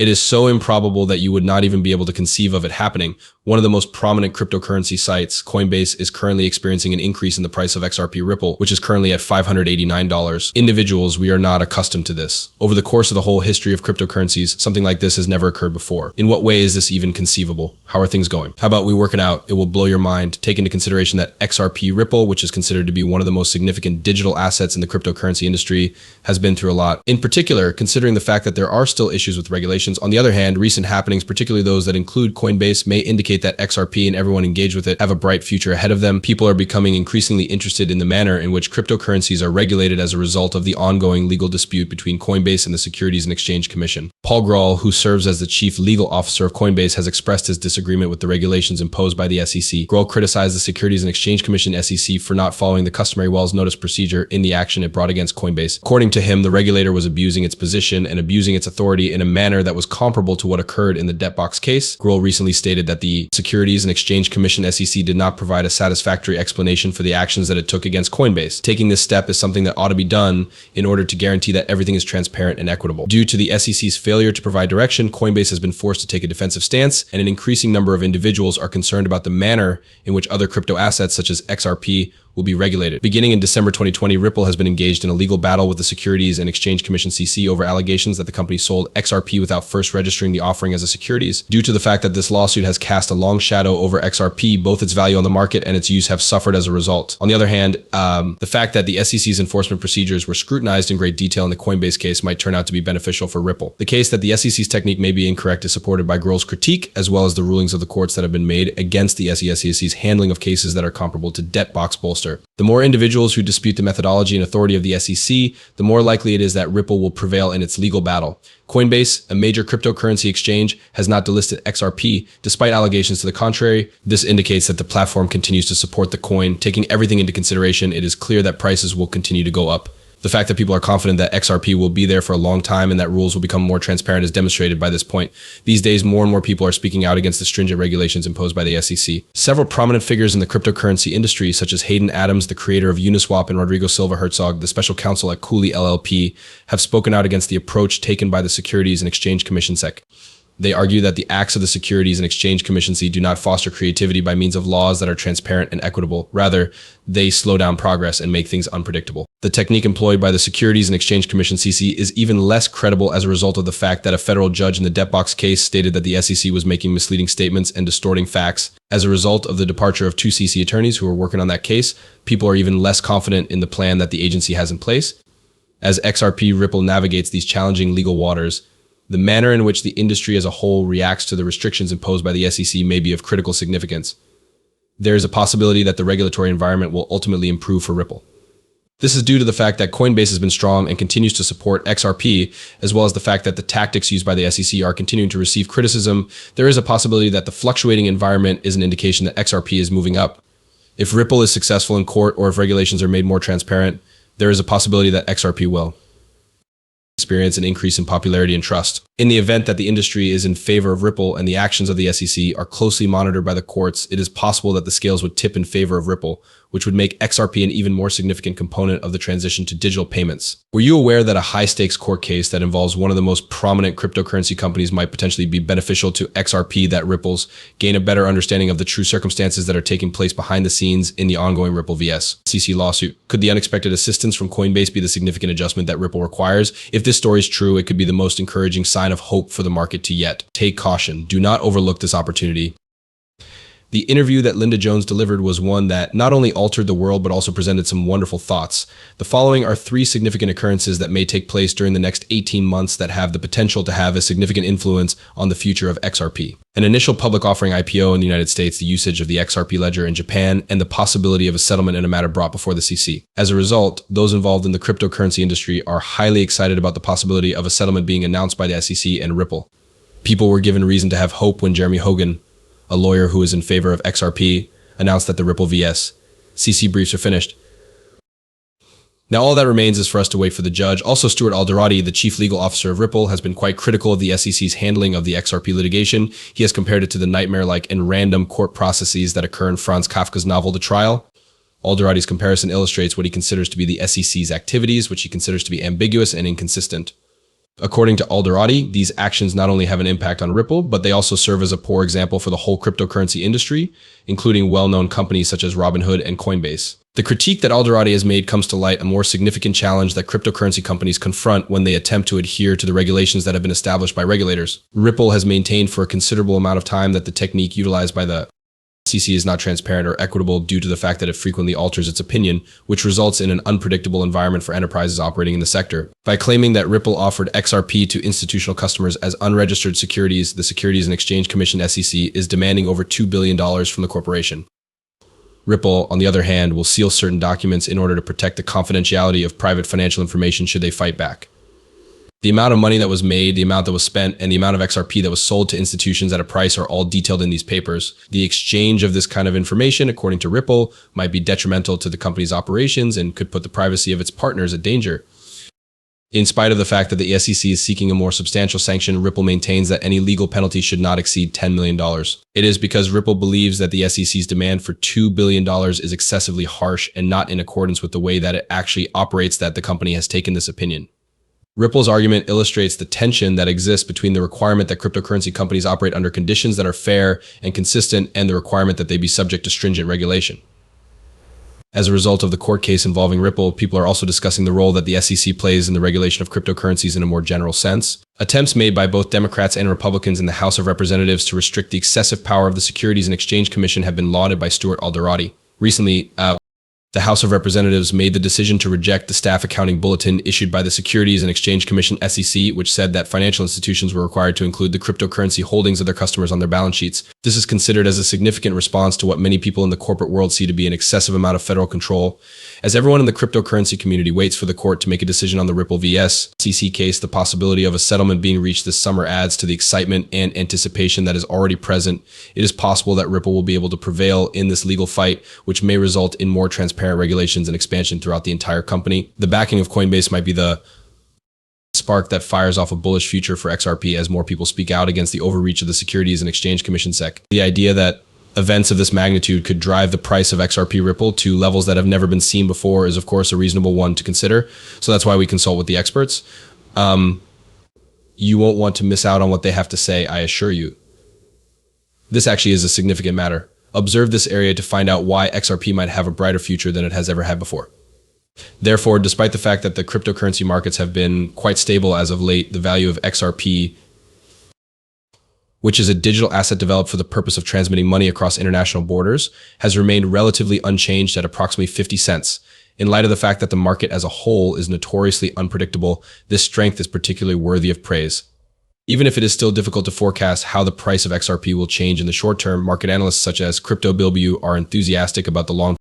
It is so improbable that you would not even be able to conceive of it happening. One of the most prominent cryptocurrency sites, Coinbase, is currently experiencing an increase in the price of XRP Ripple, which is currently at $589. Individuals, we are not accustomed to this. Over the course of the whole history of cryptocurrencies, something like this has never occurred before. In what way is this even conceivable? How are things going? How about we work it out? It will blow your mind. Take into consideration that XRP Ripple, which is considered to be one of the most significant digital assets in the cryptocurrency industry, has been through a lot. In particular, considering the fact that there are still issues with regulations. On the other hand, recent happenings, particularly those that include Coinbase, may indicate that XRP and everyone engaged with it have a bright future ahead of them. People are becoming increasingly interested in the manner in which cryptocurrencies are regulated as a result of the ongoing legal dispute between Coinbase and the Securities and Exchange Commission. Paul Grall, who serves as the chief legal officer of Coinbase, has expressed his disagreement with the regulations imposed by the SEC. Grall criticized the Securities and Exchange Commission SEC for not following the customary Wells notice procedure in the action it brought against Coinbase. According to him, the regulator was abusing its position and abusing its authority in a manner that was comparable to what occurred in the DebtBox case. Grall recently stated that the Securities and Exchange Commission SEC did not provide a satisfactory explanation for the actions that it took against Coinbase. Taking this step is something that ought to be done in order to guarantee that everything is transparent and equitable. Due to the SEC's failure to provide direction, Coinbase has been forced to take a defensive stance, and an increasing number of individuals are concerned about the manner in which other crypto assets such as XRP will be regulated. Beginning in December 2020, Ripple has been engaged in a legal battle with the Securities and Exchange Commission (SEC) over allegations that the company sold XRP without first registering the offering as a securities. Due to the fact that this lawsuit has cast a long shadow over XRP, both its value on the market and its use have suffered as a result. On the other hand, the fact that the SEC's enforcement procedures were scrutinized in great detail in the Coinbase case might turn out to be beneficial for Ripple. The case that the SEC's technique may be incorrect is supported by Grall's critique, as well as the rulings of the courts that have been made against the SEC's handling of cases that are comparable to DebtBox bolster. The more individuals who dispute the methodology and authority of the SEC, the more likely it is that Ripple will prevail in its legal battle. Coinbase, a major cryptocurrency exchange, has not delisted XRP, despite allegations to the contrary. This indicates that the platform continues to support the coin. Taking everything into consideration, it is clear that prices will continue to go up. The fact that people are confident that XRP will be there for a long time and that rules will become more transparent is demonstrated by this point. These days, more and more people are speaking out against the stringent regulations imposed by the SEC. Several prominent figures in the cryptocurrency industry, such as Hayden Adams, the creator of Uniswap, and Rodrigo Silva Herzog, the special counsel at Cooley LLP, have spoken out against the approach taken by the Securities and Exchange Commission (SEC). They argue that the acts of the Securities and Exchange Commission do not foster creativity by means of laws that are transparent and equitable. Rather, they slow down progress and make things unpredictable. The technique employed by the Securities and Exchange Commission (SEC) is even less credible as a result of the fact that a federal judge in the DebtBox case stated that the SEC was making misleading statements and distorting facts. As a result of the departure of two SEC attorneys who were working on that case, people are even less confident in the plan that the agency has in place. As XRP Ripple navigates these challenging legal waters, the manner in which the industry as a whole reacts to the restrictions imposed by the SEC may be of critical significance. There is a possibility that the regulatory environment will ultimately improve for Ripple. This is due to the fact that Coinbase has been strong and continues to support XRP, as well as the fact that the tactics used by the SEC are continuing to receive criticism. There is a possibility that the fluctuating environment is an indication that XRP is moving up. If Ripple is successful in court or if regulations are made more transparent, there is a possibility that XRP will experience an increase in popularity and trust. In the event that the industry is in favor of Ripple and the actions of the SEC are closely monitored by the courts, it is possible that the scales would tip in favor of Ripple, which would make XRP an even more significant component of the transition to digital payments. Were you aware that a high-stakes court case that involves one of the most prominent cryptocurrency companies might potentially be beneficial to XRP, that Ripple's gain a better understanding of the true circumstances that are taking place behind the scenes in the ongoing Ripple vs. SEC lawsuit? Could the unexpected assistance from Coinbase be the significant adjustment that Ripple requires? If this story is true, it could be the most encouraging sign of hope for the market to yet. Take caution. Do not overlook this opportunity. The interview that Linda Jones delivered was one that not only altered the world, but also presented some wonderful thoughts. The following are 3 significant occurrences that may take place during the next 18 months that have the potential to have a significant influence on the future of XRP. An initial public offering IPO in the United States, the usage of the XRP ledger in Japan, and the possibility of a settlement in a matter brought before the SEC. As a result, those involved in the cryptocurrency industry are highly excited about the possibility of a settlement being announced by the SEC and Ripple. People were given reason to have hope when Jeremy Hogan, a lawyer who is in favor of XRP, announced that the Ripple vs. SEC briefs are finished. Now all that remains is for us to wait for the judge. Also, Stuart Alderati, the chief legal officer of Ripple, has been quite critical of the SEC's handling of the XRP litigation. He has compared it to the nightmare-like and random court processes that occur in Franz Kafka's novel The Trial. Alderati's comparison illustrates what he considers to be the SEC's activities, which he considers to be ambiguous and inconsistent. According to Alderati, these actions not only have an impact on Ripple, but they also serve as a poor example for the whole cryptocurrency industry, including well-known companies such as Robinhood and Coinbase. The critique that Alderati has made comes to light a more significant challenge that cryptocurrency companies confront when they attempt to adhere to the regulations that have been established by regulators. Ripple has maintained for a considerable amount of time that the technique utilized by the SEC is not transparent or equitable due to the fact that it frequently alters its opinion, which results in an unpredictable environment for enterprises operating in the sector. By claiming that Ripple offered XRP to institutional customers as unregistered securities, the Securities and Exchange Commission (SEC) is demanding over $2 billion from the corporation. Ripple, on the other hand, will seal certain documents in order to protect the confidentiality of private financial information should they fight back. The amount of money that was made, the amount that was spent, and the amount of XRP that was sold to institutions at a price are all detailed in these papers. The exchange of this kind of information, according to Ripple, might be detrimental to the company's operations and could put the privacy of its partners at danger. In spite of the fact that the SEC is seeking a more substantial sanction, Ripple maintains that any legal penalty should not exceed $10 million. It is because Ripple believes that the SEC's demand for $2 billion is excessively harsh and not in accordance with the way that it actually operates that the company has taken this opinion. Ripple's argument illustrates the tension that exists between the requirement that cryptocurrency companies operate under conditions that are fair and consistent and the requirement that they be subject to stringent regulation. As a result of the court case involving Ripple, people are also discussing the role that the SEC plays in the regulation of cryptocurrencies in a more general sense. Attempts made by both Democrats and Republicans in the House of Representatives to restrict the excessive power of the Securities and Exchange Commission have been lauded by Stuart Alderati. Recently, the House of Representatives made the decision to reject the staff accounting bulletin issued by the Securities and Exchange Commission (SEC), which said that financial institutions were required to include the cryptocurrency holdings of their customers on their balance sheets. This is considered as a significant response to what many people in the corporate world see to be an excessive amount of federal control. As everyone in the cryptocurrency community waits for the court to make a decision on the Ripple vs. SEC case, the possibility of a settlement being reached this summer adds to the excitement and anticipation that is already present. It is possible that Ripple will be able to prevail in this legal fight, which may result in more transparent regulations and expansion throughout the entire company. The backing of Coinbase might be the spark that fires off a bullish future for XRP as more people speak out against the overreach of the Securities and Exchange Commission (SEC). The idea that events of this magnitude could drive the price of XRP Ripple to levels that have never been seen before is, of course, a reasonable one to consider. So that's why we consult with the experts. You won't want to miss out on what they have to say, I assure you. This actually is a significant matter. Observe this area to find out why XRP might have a brighter future than it has ever had before. Therefore, despite the fact that the cryptocurrency markets have been quite stable as of late, the value of XRP, which is a digital asset developed for the purpose of transmitting money across international borders, has remained relatively unchanged at approximately 50 cents. In light of the fact that the market as a whole is notoriously unpredictable, this strength is particularly worthy of praise. Even if it is still difficult to forecast how the price of XRP will change in the short term, market analysts such as CryptoBillView are enthusiastic about the long